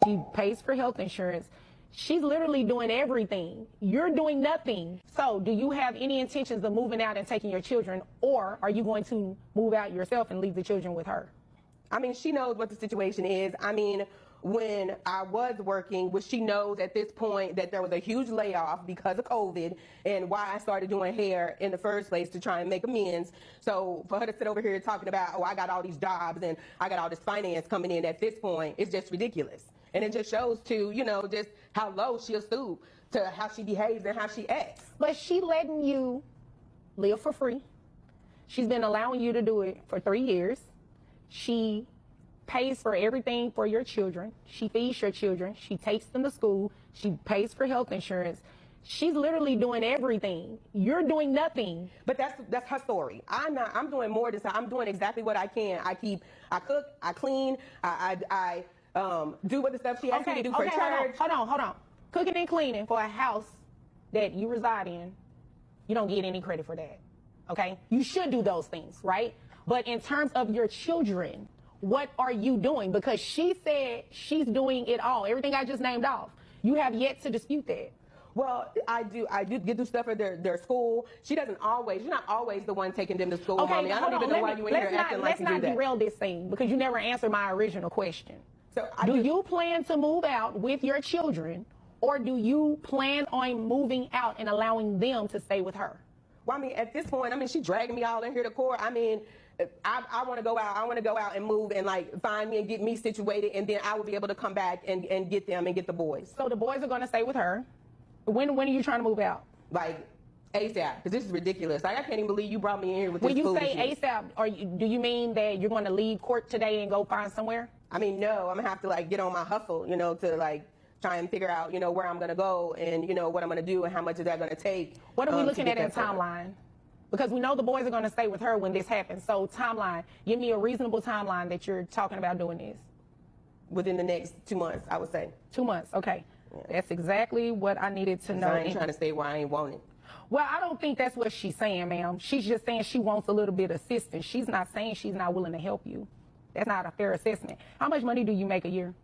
She pays for health insurance. She's literally doing everything. You're doing nothing. So do you have any intentions of moving out and taking your children, or are you going to move out yourself and leave the children with her? I mean, she knows what the situation is. I mean, when I was working, which she knows at this point that there was a huge layoff because of COVID and why I started doing hair in the first place to try and make amends. So for her to sit over here talking about, oh, I got all these jobs and I got all this finance coming in at this point, it's just ridiculous. And it just shows to, you know, just how low she'll stoop to how she behaves and how she acts. But she letting you live for free. She's been allowing you to do it for 3 years. She pays for everything for your children. She feeds your children. She takes them to school. She pays for health insurance. She's literally doing everything. You're doing nothing. But that's her story. I'm doing more than that. I'm doing exactly what I can. I cook, I clean, I do what the stuff she asked me to do for church. Hold on. Cooking and cleaning for a house that you reside in, you don't get any credit for that. Okay? You should do those things, right? But in terms of your children, what are you doing? Because she said she's doing it all. Everything I just named off. You have yet to dispute that. Well, I do get through stuff for their school. She's not always the one taking them to school, Okay, mommy. I don't even know why you in here acting like you do that. Let's not derail this thing because you never answered my original question. So do you plan to move out with your children, or do you plan on moving out and allowing them to stay with her? Well, I mean, at this point, I mean, she's dragging me all in here to court. I mean, I want to go out. I want to go out and move and like find me and get me situated, and then I will be able to come back and get them and get the boys. So the boys are going to stay with her. When are you trying to move out? Like ASAP, because this is ridiculous. Like, I can't even believe you brought me in here with when this you foolishness. say ASAP, do you mean that you're going to leave court today and go find somewhere? I mean, no. I'm gonna have to like get on my hustle, you know, to like try and figure out, you know, where I'm gonna go and you know what I'm gonna do and how much is that gonna take. What are we looking at in timeline? Because we know the boys are going to stay with her when this happens. So timeline, give me a reasonable timeline that you're talking about doing this. Within the next 2 months, I would say. 2 months, okay. Yeah. That's exactly what I needed to know. I ain't trying to stay where I ain't want it. Well, I don't think that's what she's saying, ma'am. She's just saying she wants a little bit of assistance. She's not saying she's not willing to help you. That's not a fair assessment. How much money do you make a year?